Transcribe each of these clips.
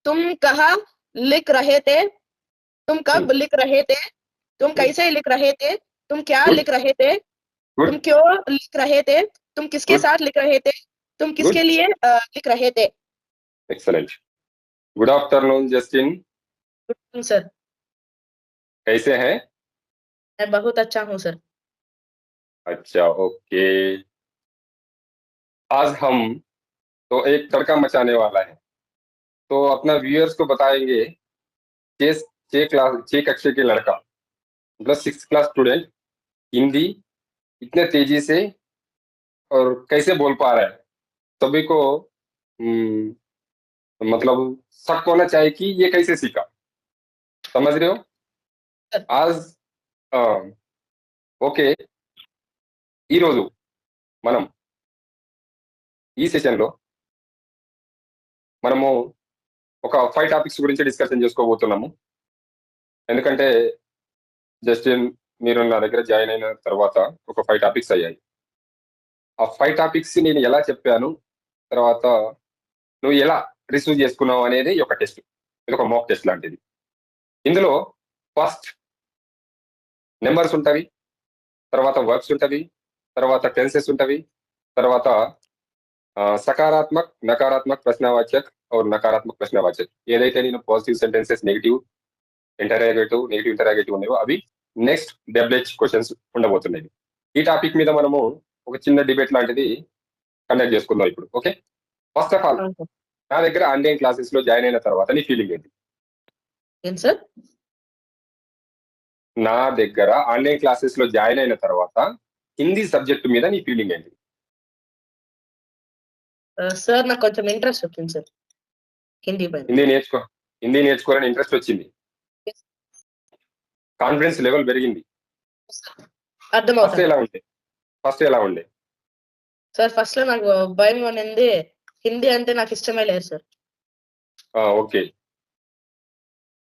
तुम कहाँ लिख रहे थे? तुम कब लिख रहे थे? तुम कैसे लिख रहे थे? तुम क्या Good. लिख रहे थे? तुम Good. क्यों लिख रहे थे? तुम किसके Good. साथ लिख रहे थे? तुम किसके Good. लिए लिख रहे थे? Excellent. Good afternoon, Justin. Good morning sir. कैसे हैं? मैं बहुत अच्छा हूँ सर। अच्छा, ओके। आज हम तो एक तड़का मचाने वाला है, तो अपना व्यूअर्स को बताएंगे छह छह कक्षा के लड़का मतलब 6th क्लास स्टूडेंट हिंदी इतने तेजी से और कैसे बोल पा रहा है। सभी को मतलब शक होना चाहिए कि ये कैसे सीखा। समझ रहे हो? आज ఆ, ఓకే, ఈరోజు మనం ఈ సెషన్లో మనము ఒక 5 టాపిక్స్ గురించి డిస్కషన్ చేసుకోబోతున్నాము. ఎందుకంటే జస్టిన్ మీరు నా దగ్గర జాయిన్ అయిన తర్వాత ఒక 5 టాపిక్స్ అయ్యాయి. ఆ 5 టాపిక్స్ నేను ఎలా చెప్పాను, తర్వాత నువ్వు ఎలా రిసీవ్ చేసుకున్నావు అనేది ఒక టెస్ట్. ఇది ఒక మాక్ టెస్ట్ లాంటిది. ఇందులో ఫస్ట్ నెంబర్స్ ఉంటవి, తర్వాత వర్బ్స్ ఉంటవి, తర్వాత టెన్సెస్ ఉంటవి, తర్వాత सकारात्मक नकारात्मक प्रश्नवाचक और नकारात्मक प्रश्नवाचक ఏదైతే నేను పాజిటివ్ సెంటెన్సెస్ నెగిటివ్ ఇంటరాగేటివ్ ఉన్నాయో అవి నెక్స్ట్ డబ్ల్యూహెచ్ క్వశ్చన్స్ ఉండబోతున్నాయి. ఈ టాపిక్ మీద మనము ఒక చిన్న డిబేట్ లాంటిది కండక్ట్ చేసుకుందాం ఇప్పుడు. ఓకే, ఫస్ట్ ఆఫ్ ఆల్ నా దగ్గర ఆన్లైన్ క్లాసెస్ లో జాయిన్ అయిన తర్వాత నీ ఫీలింగ్ ఏంటి? ఏం సార్? నా దగ్గర ఆన్లైన్ క్లాసెస్ లో జాయిన్ అయిన తర్వాత హిందీ సబ్జెక్ట్ మీద నీ ఫీలింగ్ ఏంటి? సార్ నాకు కొంచెం ఇంట్రెస్ట్ వచ్చింది సార్ హిందీ పైన. హిందీ నేర్చుకోవాలని ఇంట్రెస్ట్ వచ్చింది, కాన్ఫిడెన్స్ లెవెల్ పెరిగింది. అర్థమవుతుంది. ఫస్ట్ ఎలా ఉండే సార్ ఫస్ట్ లో నాకు భయం అనేది, హిందీ అంటే నాకు ఇష్టమే లేదు సార్. ఓకే,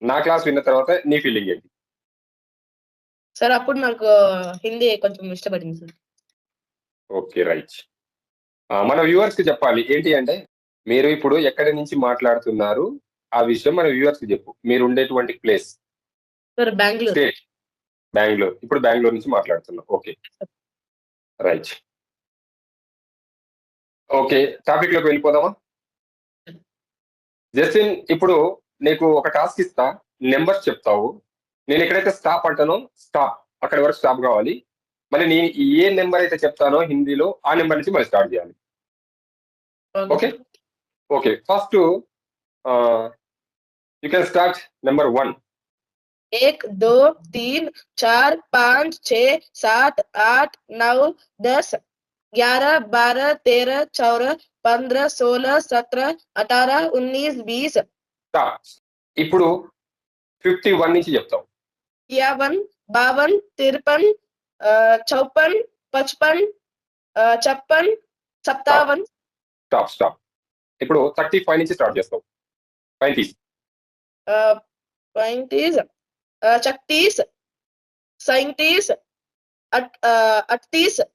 నా క్లాస్ విన్న తర్వాత నీ ఫీలింగ్ ఏంటి? సార్ అప్పుడు నాకు హిందీ కొంచెం ఇష్టపడింది సార్. Okay, right. మన వ్యూవర్స్ కి చెప్పాలి ఏంటి అంటే, మీరు ఇప్పుడు ఎక్కడి నుంచి మాట్లాడుతున్నారు ఆ విషయం మన వ్యూవర్స్ కి చెప్పు. మీరు ఉండేటువంటి place? Sir Bengaluru. State Bengaluru. ఇప్పుడు బెంగళూరు నుంచి మాట్లాడుతున్నాం. Okay, right. ఓకే, టాపిక్ లోకి వెళ్ళిపోదామా? జస్టిన్, ఇప్పుడు నీకు ఒక టాస్క్ ఇస్తా, నెంబర్స్ చెప్తావు. నేను ఎక్కడైతే స్టాప్ అంటానో స్టాప్, అక్కడి వరకు స్టాప్ కావాలి. మళ్ళీ నేను ఏ నెంబర్ అయితే చెప్తానో హిందీలో ఆ నెంబర్ నుంచి మళ్ళీ స్టార్ట్ చేయాలి. Okay okay, first you can start. Number 1. 1 2 3 4 5 6 7 8 9 10 11 12 13 14 15 16 17 18 19 20. ఇప్పుడు 51 నుంచి చెప్తాం. 51 52 53 54 55 56 57. స్టాప్. ఇప్పుడు 35 నుంచి స్టార్ట్ చేస్తాం. 35 35 36 37 38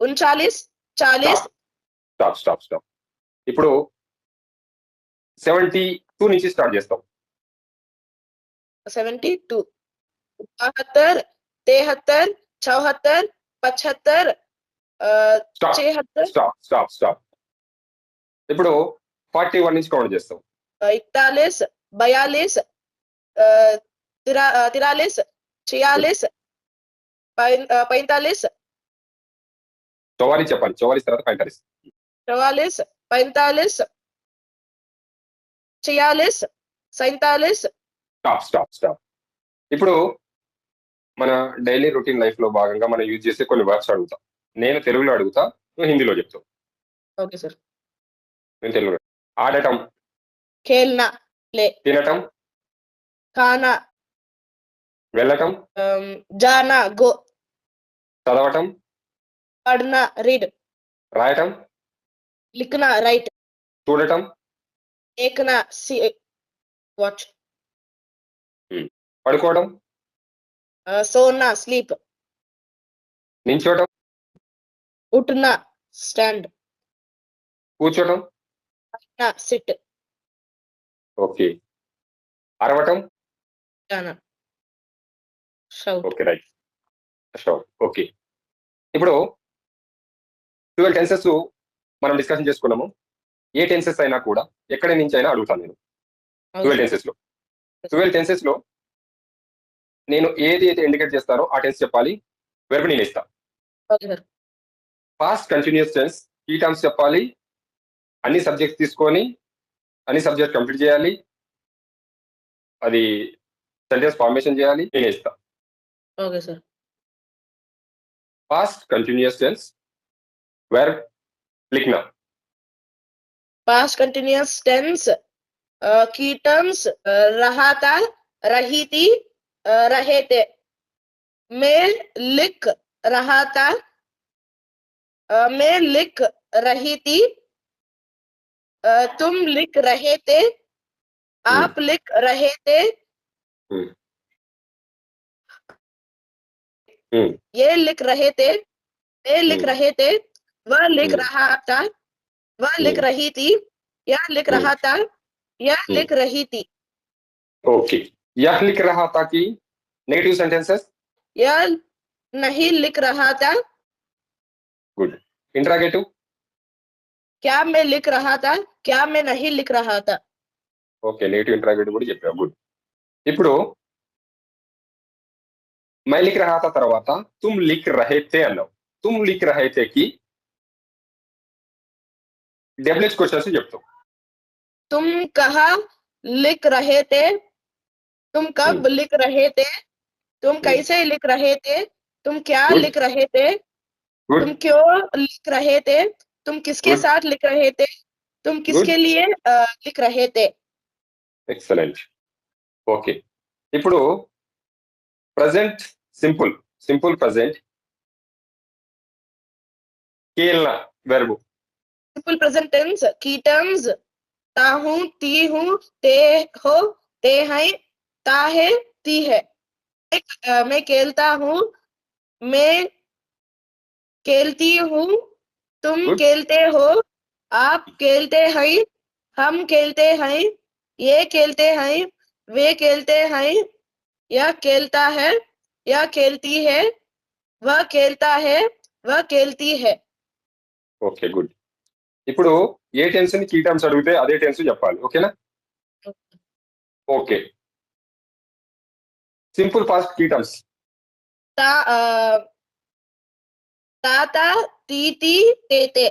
39 40. స్టాప్. ఇప్పుడు 72 నుంచి స్టార్ట్ చేస్తాం. 72 72 73 74 75 76. స్టాప్. ఇప్పుడు 41 నుంచి కౌంట్ చేస్తాం. 41 42 43 46 45. చౌవారీ చెప్పాలి. చౌవారీ తర్వాత 45. 44 45 46 47. స్టాప్. ఇప్పుడు మన డైలీ రొటీన్ లైఫ్ లో భాగంగా మనం యూజ్ చేసే కొన్ని వర్డ్స్ అడుగుతా. నేను తెలుగులో అడుగుతా, నువ్వు హిందీలో చెప్తావు. Okay sir. నేను తెలుగులో. ఆడటం, खेलना प्ले. తినటం, खाना, వెళ్ళటం, जाना गो. చదవటం, पढ़ना रीड. రాయటం, लिखना राइट. చూడటం, देखना सी वॉच. పడుకోవడం, सोना स्लीप. నించోటం, उठना स्टैंड. కూర్చోటం, सिट. ఓకే. అరవటం. గానా. Shout. Okay. Right. Sure. Okay. ఇప్పుడు 12 టెన్సెస్ మనం డిస్కషన్ చేసుకున్నాము. ఏ టెన్సెస్ అయినా కూడా ఎక్కడి నుంచి అయినా అడుగుతాను నేను. 12 టెన్సెస్‌లో. 12 టెన్సెస్‌లో నేను ఏది అయితే ఇండికేట్ చేస్తానో ఆ టెన్స్ చెప్పాలి. వెర్బ్ నేను ఇస్తా. Okay sir. Past continuous tense కీ టర్మ్స్ చెప్పాలి. అన్ని సబ్జెక్ట్స్ తీసుకొని అన్ని సబ్జెక్ట్ కంప్లీట్ చేయాలి. అది సెంటెన్స్ ఫార్మేషన్ చేయాలి. నేనే ఇస్తా. Okay sir. Past continuous tense verb लिखना. पास्ट कंटिन्यूअस टेंस की टर्म्स रहा था, रही थी, रहे थे. मैं लिख रहा था, मैं लिख रही थी, तुम लिख रहे थे, आप लिख रहे थे, ये लिख रहे थे, वे लिख रहे थे, वह लिख रहा था, वह लिख रही थी, यह लिख रहा था, यह लिख रही थी. ओके. यह लिख रहा था कि नेगेटिव सेंटेंसेस. यह नहीं लिख रहा था. गुड. इंट्रोगेटिव. क्या मैं लिख रहा था, क्या मैं नहीं लिख रहा था. ఓకే. నెగటివ్ ఇంట్రాగేటివ్ కూడా చెప్పావు. గుడ్. ఇప్పుడు मैं लिख रहा था తర్వాత तुम लिख रहे थे అన్నావు. तुम लिख रहे थे కి డబ్ల్యూహెచ్ క్వశ్చన్స్ చెప్తావు. तुम कहाँ लिख रहे थे, तुम कब लिख रहे थे, तुम कैसे लिख रहे थे, तुम क्या लिख रहे थे, तुम क्यों लिख रहे थे, तुम किसके साथ लिख रहे थे, तुम किसके लिए लिख रहे थे. ఎక్సలెంట్. ఓకే. ఇప్పుడు ప్రెజెంట్ సింపుల్ ప్రెజెంట్ खेलना verb. सिंपल प्रेजेंट टेंस की टर्म्स ता हूं, ती हूं, ते हो, ते हैं, ता है, ती है. मैं खेलता हूं, मैं खेलती हूं, तुम खेलते हो, आप खेलते हैं, हम खेलते हैं, ये खेलते हैं, वे खेलते हैं, यह खेलता है, यह खेलती है, वह खेलता है, वह खेलती है. ఓకే. గుడ్. ఇప్పుడు ఏ టెన్స్ ని కీ టర్మ్స్ అడిగితే అదే టెన్స్ చెప్పాలి. ఓకేనా? ఓకే. సింపుల్ పాస్ట్ కీ టర్మ్స్ తాత, తీతి, తేతే.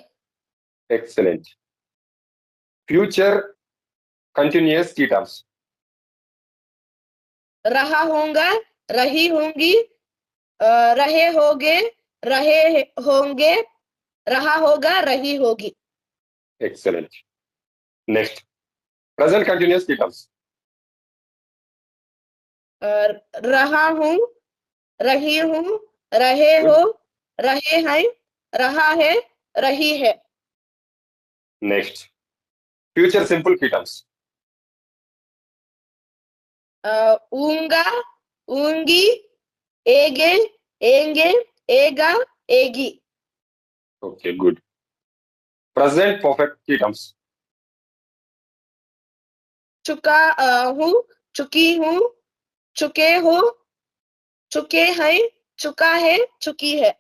ఎక్సలెంట్. ఫ్యూచర్ కంటిన్యూయస్ కీ టర్మ్స్ रहा होगा, रही होंगी, रहे होगे, रहे होंगे, रहा होगा, रही होगी. ఎక్సలెంట్. నెక్స్ట్ ప్రెజెంట్ కంటిన్యూయస్ కీ టర్మ్స్ रहा हूं, रही हूं, रहे हो, रहे हैं, रहा है, रही है. నెక్స్ట్ ఫ్యూచర్ సింపుల్ కీ టర్మ్స్ ऊंगा, ऊंगी, एगे, एंगे, एगा, एगी. ఓకే. గుడ్. ప్రెజెంట్ పర్ఫెక్ట్ కీ టర్మ్స్ चुका हूं, चुकी हूं, चुके हो, चुके हैं, चुका है, चुकी है.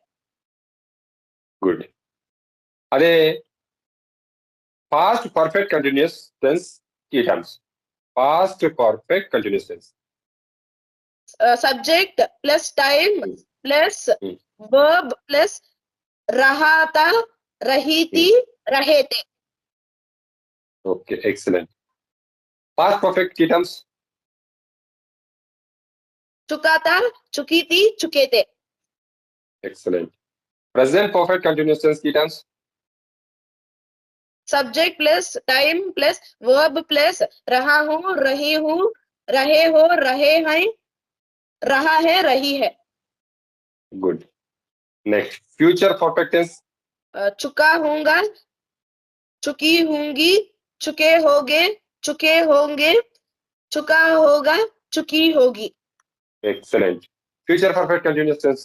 గుడ్. అదే పాస్ట్ పర్ఫెక్ట్ కంటిన్యూయస్ టెన్స్ కీ terms past perfect continuous tense subject plus time plus verb plus रहा था, रही थी, रहे थे. ఓకే. ఎక్సలెంట్. పాస్ట్ పర్ఫెక్ట్ కీ టర్మ్స్ चुका था, चुकी थी, चुके थे. Excellent. Present perfect continuous tense కీ terms subject plus time plus verb plus रहा हूं, रही हूं, रहे हो, रहे हैं, रहा है, रही है. Good. Next future perfect tense चुका होगा, चुकी होंगी, चुके होगे, चुके होंगे, चुका होगा, चुकी होगी. Excellent. Future perfect continuous tense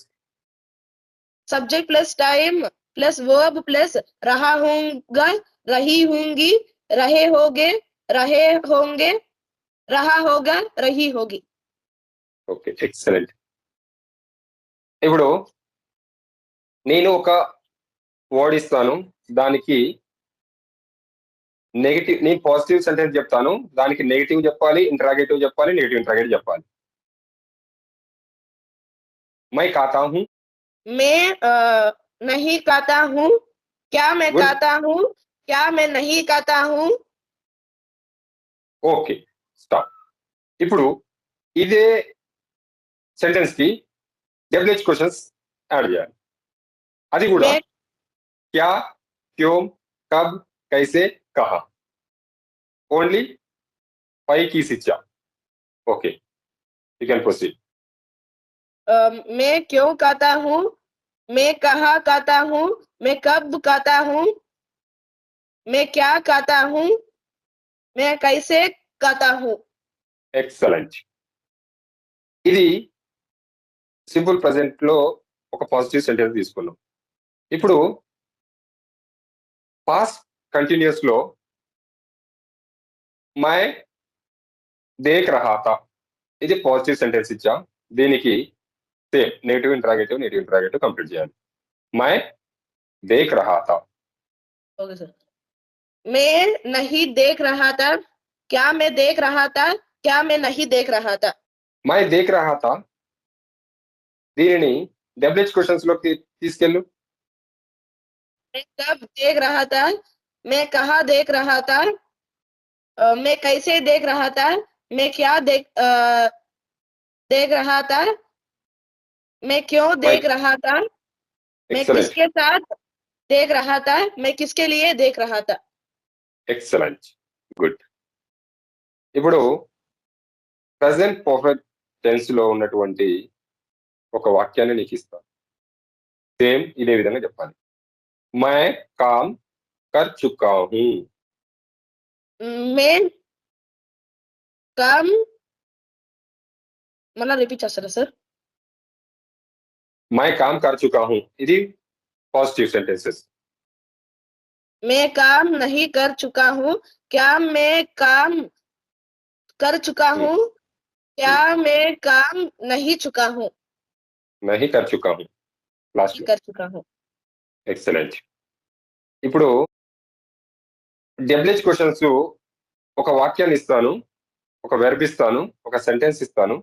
subject plus time plus verb plus रहा होगा, रही होंगी, रहे होगे, रहे होंगे, रहा होगा, रही होगी. Okay, excellent. ఇప్పుడు నేను ఒక వర్డ్ ఇస్తాను, దానికి నెగెటివ్, నేను పాజిటివ్ సెంటెన్స్ చెప్తాను, దానికి నెగెటివ్ చెప్పాలి, ఇంటరాగేటివ్ చెప్పాలి, నెగెటివ్ ఇంటరాగేటివ్ చెప్పాలి. मैं खाता हूँ. मैं नहीं खाता हूँ. क्या मैं Good. खाता हूँ? क्या मैं नहीं खाता हूँ? Okay, stop. ఇప్పుడు ఇదే సెంటెన్స్ కి డబ్ల్యూహెచ్ క్వశ్చన్స్ యాడ్ చేయాలి. అది కూడా मैं क्या, क्यों, कब, कैसे, कहा. ఓన్లీ 5 keys ఇచ్చా. Okay, you can proceed. मैं क्यों खाता हूँ? मैं कहाँ खाता हूँ? मैं कब खाता हूँ? मैं क्या खाता हूँ? मैं कैसे खाता हूँ? ఎక్సలెంట్. ఇది సింపుల్ ప్రెజెంట్ లో ఒక పాజిటివ్ సెంటెన్స్ తీసుకున్నాం. ఇప్పుడు పాస్ట్ కంటిన్యూస్ లో మై దేఖ్ రహా థా, ఇది పాజిటివ్ సెంటెన్స్ ఇచ్చా. దీనికి సేమ్ నెగటివ్ ఇంటరాగేటివ్ కంప్లీట్ చేయాలి. మై దేఖ్ రహా థా. Okay sir. मैं नहीं देख रहा था. क्या मैं देख रहा था? क्या मैं नहीं देख रहा था? మై దేఖ్ రహా థా, దీనిని డబ్ల్యూహెచ్ క్వశ్చన్స్ లోకి తీసుకెళ్ళు. मैं कब देख रहा था? मैं कहाँ देख रहा था? मैं कैसे देख रहा था? मैं क्या देख रहा था? मैं क्यों देख रहा था? मैं ఎక్సలెంట్, किसके साथ देख रहा था? मैं किसके लिए देख रहा था? Excellent, good. ఇప్పుడు ప్రెజెంట్ పర్ఫెక్ట్ టెన్స్ లో ఉన్నటువంటి ఒక వాక్యాన్ని నీకు ఇస్తాను. సేమ్ ఇదే విధంగా చెప్పాలి. మై కామ్ కర్ చుకా హూ. मैं काम మళ్ళా రిపీట్ చేస్తారా సార్? మై కామ్ కర్ చుకా హూ, ఇది పాజిటివ్ సెంటెన్సెస్. मैं काम नहीं कर चुका हूँ. क्या मैं काम कर चुका हूँ? क्या मैं काम नहीं चुका हूँ? నహీ కర్ చుకా హూ లాస్ట్ లో. कर चुका हूँ. ఎక్సలెంట్. ఇప్పుడు డబ్ల్యూహెచ్ క్వశ్చన్స్ ఒక వాక్యాన్ని ఇస్తాను, ఒక వెర్బ్ ఇస్తాను, ఒక సెంటెన్స్ ఇస్తాను.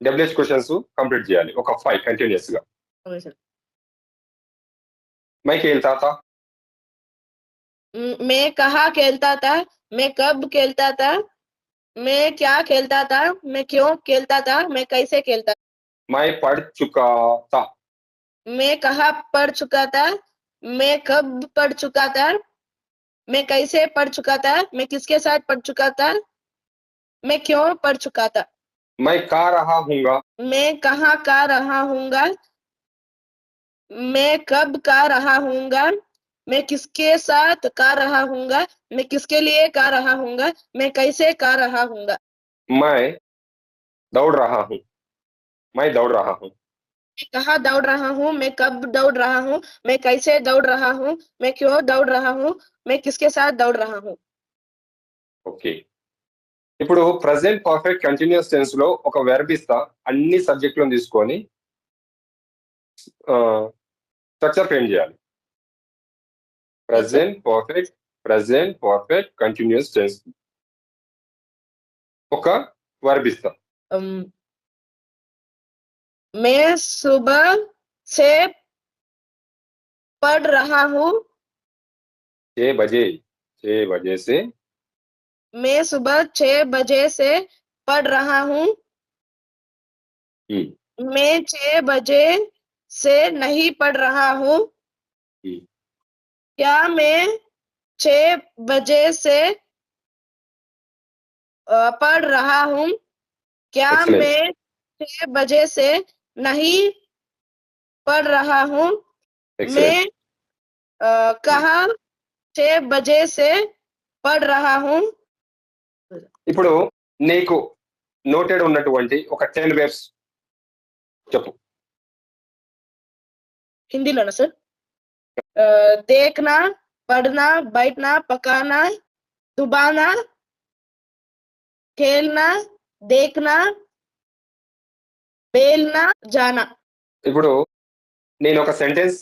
డబ్ల్యూహెచ్ క్వశ్చన్స్ కంప్లీట్ చేయాలి, ఒక 5 కంటిన్యూస్ గా. Okay sir. మై ఖేల్తా థా. मैं कहाँ खेलता था? मैं कब खेलता था? मैं क्या खेलता था? मैं क्यों खेलता था? मैं कैसे खेलता था? మై పढ़ చుకా థా. मैं कहाँ पढ़ चुका था? मैं कब पढ़ चुका था? मैं कैसे पढ़ चुका था? मैं किसके साथ पढ़ चुका था? मैं क्यों पढ़ चुका था? మై కా రహా హూంగా. मैं कहाँ का रहा हूँगा? मैं कब का रहा हूँगा? मैं किसके साथ का रहा हूँगा? मैं किसके लिए का रहा हूँगा? मैं कैसे का रहा हूँगा? मैं दौड़ रहा हूँ. मैं दौड़ रहा हूँ. मैं कहाँ दौड़ रहा हूँ? मैं कब दौड़ रहा हूँ? मैं कैसे दौड़ रहा हूँ? मैं क्यों दौड़ रहा हूँ? मैं किसके साथ दौड़ रहा हूँ? ఓకే. ఇప్పుడు ప్రెజెంట్ పర్ఫెక్ట్ కంటిన్యూస్ టెన్స్ లో ఒక వెర్బ్ ఇస్తా, అన్ని సబ్జెక్టులను తీసుకొని స్ట్రక్చర్ ఫ్రేమ్ చేయాలి. ప్రెజెంట్ పర్ఫెక్ట్ కంటిన్యూస్ టెన్స్ ఒక వెర్బ్ ఇస్తా. मैं सुबह से पढ़ रहा हूँ. 6 बजे से. मैं सुबह 6 बजे से पढ़ रहा हूँ. मैं 6 बजे से नहीं पढ़ रहा हूँ. क्या मैं 6 बजे से पढ़ रहा हूँ? क्या Excellent. मैं 6 बजे से नहीं पढ़ रहा हूँ? Excellent. मैं कहाँ 6 बजे से पढ़ रहा हूँ? ఇప్పుడు నీకు నోటెడ్ ఉన్నటువంటి ఒక 10 వెర్బ్స్ చెప్పు. हिंदीలోనా సార్? देखना, पढ़ना, बैठना, पकाना, दुबाना, खेलना, देखना, बेलना, जाना। ఇప్పుడు నేను ఒక సెంటెన్స్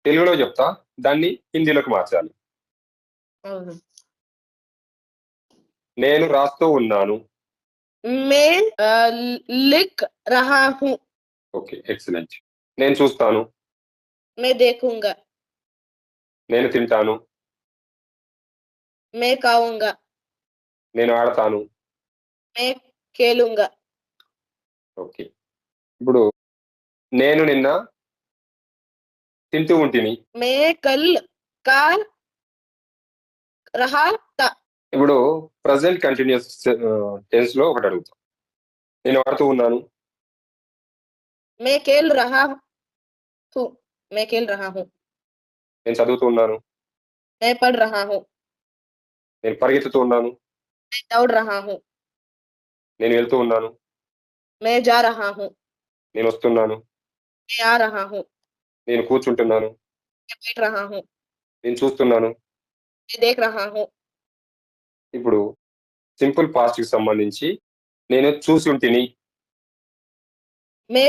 తెలుగులో చెప్తా. దాన్ని హిందీలోకి మార్చాలి. అవును. నేను రాస్తూ ఉన్నాను. मैं लिख रहा हूँ. ఓకే. ఎక్సలెంట్. నేను చూస్తాను. मैं देखूंगा. నేను తింటాను. मैं खाऊंगा. నేను ఆడతాను. मैं खेलूंगा. ఓకే. ఇప్పుడు నేను నిన్న తింటూ ఉంటిని. मैं कल खा रहा था. ఇప్పుడు ప్రెజెంట్ కంటిన్యూయస్ టెన్స్‌లో ఒకటి అడుగుతా. నేను ఆడుతూ ఉన్నాను. मैं खेल रहा हूँ. मैं खेल रहा हूँ. నేను చదువుతూ ఉన్నాను. मैं पढ़ रहा हूँ. నేను పరిగెత్తుతూ ఉన్నాను. मैं दौड़ रहा हूँ. నేను వెళ్తూ ఉన్నాను. मैं जा रहा हूँ. నేను వస్తున్నాను. मैं आ रहा हूँ. నేను కూర్చుంటున్నాను. मैं बैठ रहा हूँ. నేను చూస్తున్నాను. मैं देख रहा हूँ. ఇప్పుడు సింపుల్ పాస్ట్‌కి సంబంధించి నేను చూసుంటిని. मैं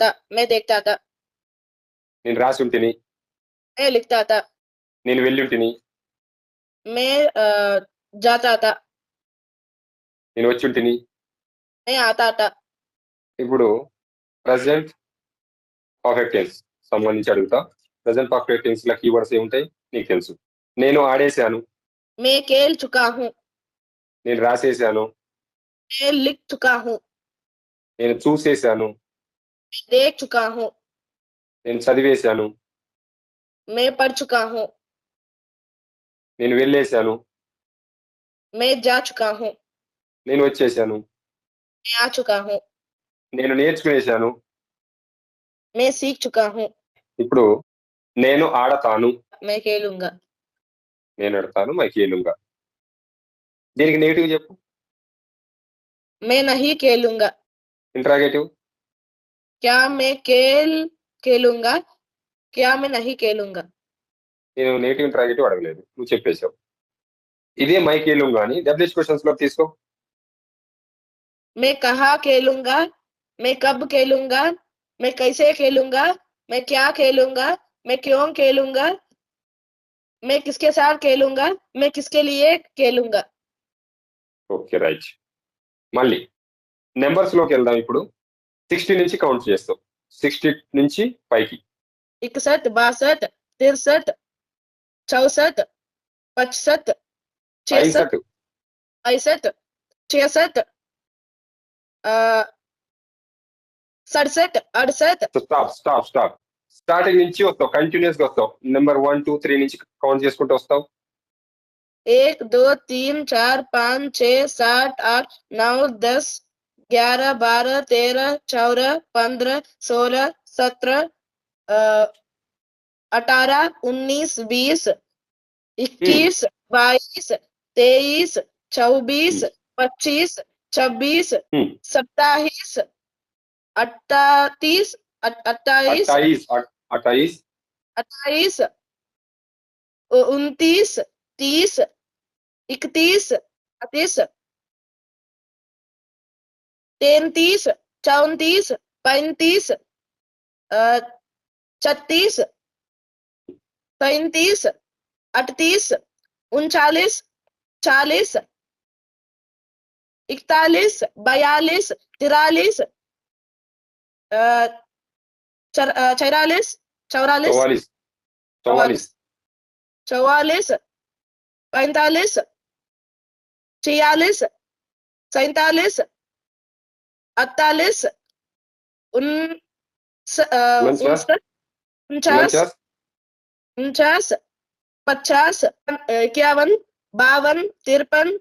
था. मैं देखता था. నేను రాసుంటిని. मैं लिखता था. నేను వెళ్ళుంటిని. मैं जाता था. నేను వచ్చుంటిని. मैं आता था. ఇప్పుడు ప్రెజెంట్ పర్ఫెక్ట్ టెన్స్ సంబంధించి అడుగుతా. ప్రెజెంట్ పర్ఫెక్ట్ టెన్స్‌ల కీవర్డ్స్ ఏముంటాయి నీకు తెలుసు. నేను ఆడేశాను. मैं खेल चुका हूँ. నేను రాసేశాను. मैं लिख चुका हूँ. నేను చూసేశాను. मैं देख चुका हूँ. నేను చదివేశాను. मैं पढ़ चुका हूँ. నేను వెళ్ళేశాను. मैं जा चुका हूँ. నేను వచ్చేశాను. मैं आ चुका हूँ. నేను నేర్చుకునేశాను. मैं सीख चुका हूँ. ఇప్పుడు నేను ఆడతాను. मैं खेलूंगा. నేను ఆడతాను. మైకేలుంగా. దీనికి నెగెటివ్ చెప్పు. मैं नहीं खेलूंगा. ఇంటరాగేటివ్. क्या मैं खेलूंगा? क्या मैं नहीं खेलूंगा? నేను నెగెటివ్ ఇంటరాగేటివ్ అడగలేదు. నువ్వు చెప్పేశావు. ఇదే మైకేలుంగా అని డబ్ల్యూహెచ్ క్వెషన్స్‌లో తీసుకో. मैं कहाँ खेलूंगा? मैं कब खेलूंगा? मैं कैसे खेलूंगा? मैं क्या खेलूंगा? मैं क्यों खेलूंगा? मैं किसके साथ खेलूंगा? मैं किसके लिए खेलूंगा? ఓకే. రైట్. మళ్ళీ నంబర్స్‌లోకి వెళ్దాం ఇప్పుడు. 60 నుంచి కౌంట్ చేస్తావు. 60 నుంచి పైకి. 61, 62, 63, 64, 65, 66, 65. 65, 66, 67, 68. స్టాప్. స్టార్టింగ్ నుంచి వస్తావు. కంటిన్యూయస్‌గా వస్తావు. నంబర్ 1, 2, 3 నుంచి కౌంట్ చేసుకుంటూ వస్తావు. 1, 2, 3, 4, 5, 6, 7, 8, 9, 10, 11, 12, 13, 14, 15, 16, 17, 18, 19, 20, 21, 22, 23, 24, 25, 26, 27, 28, 28, 28. 28, 29, 30, 31, 32, 33, 34, 35, 36, 37, 38, 39, 40, 41, 42, 43, 44, 44, 44. 44, 45, 46, 47, 48, 49, 50, 50, 50, 51, 52, 53,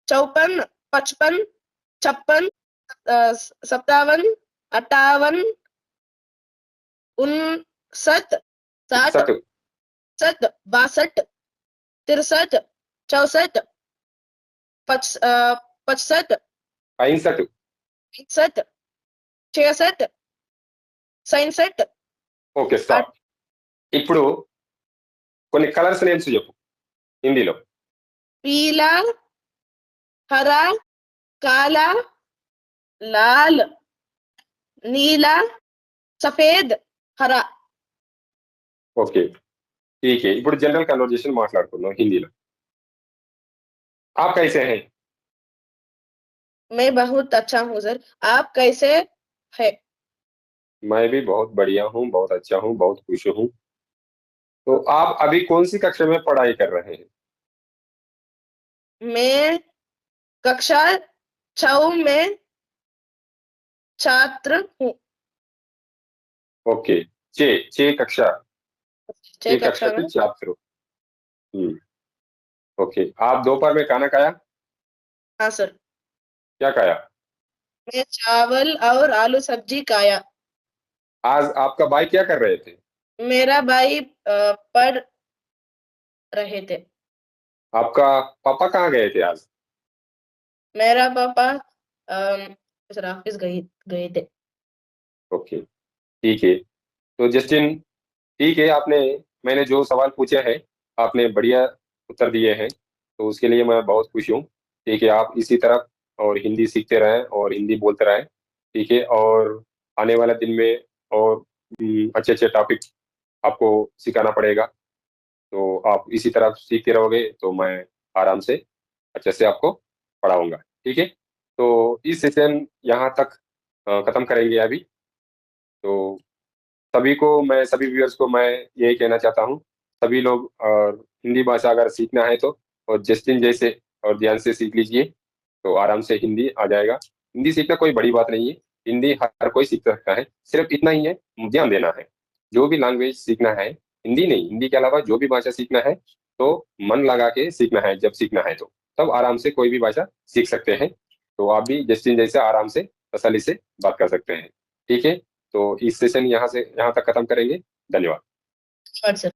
54, 55, 56, 57, 58, 59, 60, 62, 62, 63, 64, 65, 65. 67, 66, 67. ఓకే. స్టాప్. ఇప్పుడు కొన్ని కలర్స్ నేమ్స్ చెప్పు హిందీలో. पीला, हरा, काला, लाल, नीला, सफेद, हरा। ఓకే. ఠీకే. ఇప్పుడు జనరల్ కన్వర్జేషన్ మాట్లాడుకుందాం హిందీలో. आप कैसे हैं? मैं बहुत अच्छा हूँ सर, आप कैसे है? मैं भी बहुत बढ़िया हूँ, बहुत अच्छा हूँ, बहुत खुश हूँ। तो आप अभी कौन-सी कक्षा में पढ़ाई कर रहे हैं? मैं कक्षा 6 में छात्र हूँ। ओके। 6 कक्षा 6 6 कक्षा कक्षा के में। छात्र हो। हुँ, ओके। आप दोपहर में खाना खाया? हाँ सर, क्या खाया? मैं चावल और आलू सब्जी खाया। आज आपका भाई क्या कर रहे थे? मेरा भाई पढ़ रहे थे। आपका पापा कहाँ गए थे आज? मेरा पापा सर ऑफिस गए गए थे। ओके, ठीक है। तो जस्टिन, ठीक है, मैंने जो सवाल पूछे हैं, आपने बढ़िया उत्तर दिए हैं, तो उसके लिए मैं बहुत खुश हूँ। ठीक है, आप इसी तरह और हिंदी सीखते रहें और हिंदी बोलते रहें, ठीक है? और आने वाले दिन में और अच्छे-अच्छे टॉपिक आपको सिखाना पड़ेगा, तो आप इसी तरह सीखते रहोगे, तो मैं आराम से अच्छे से आपको पढ़ाऊँगा, ठीक है? तो इस सेशन यहाँ तक खत्म करेंगे अभी। तो सभी व्यूअर्स को मैं यही कहना चाहता हूँ, सभी लोग हिंदी भाषा अगर सीखना है तो और जस्टिन जैसे और ध्यान से सीख लीजिए, तो आराम से हिंदी आ जाएगा। हिंदी सीखना कोई बड़ी बात नहीं है, हिंदी हर कोई सीख सकता है, सिर्फ इतना ही है, ध्यान देना है। जो भी लैंग्वेज सीखना है, हिंदी नहीं, हिंदी के अलावा जो भी भाषा सीखना है, तो मन लगा के सीखना है जब सीखना है तो। तब आराम से कोई भी भाषा सीख सकते हैं। तो आप भी जस्टिन जैसे आराम से, तसल्ली से बात कर सकते हैं, ठीक है? तो इस सेशन यहाँ तक खत्म करेंगे। धन्यवाद। सर।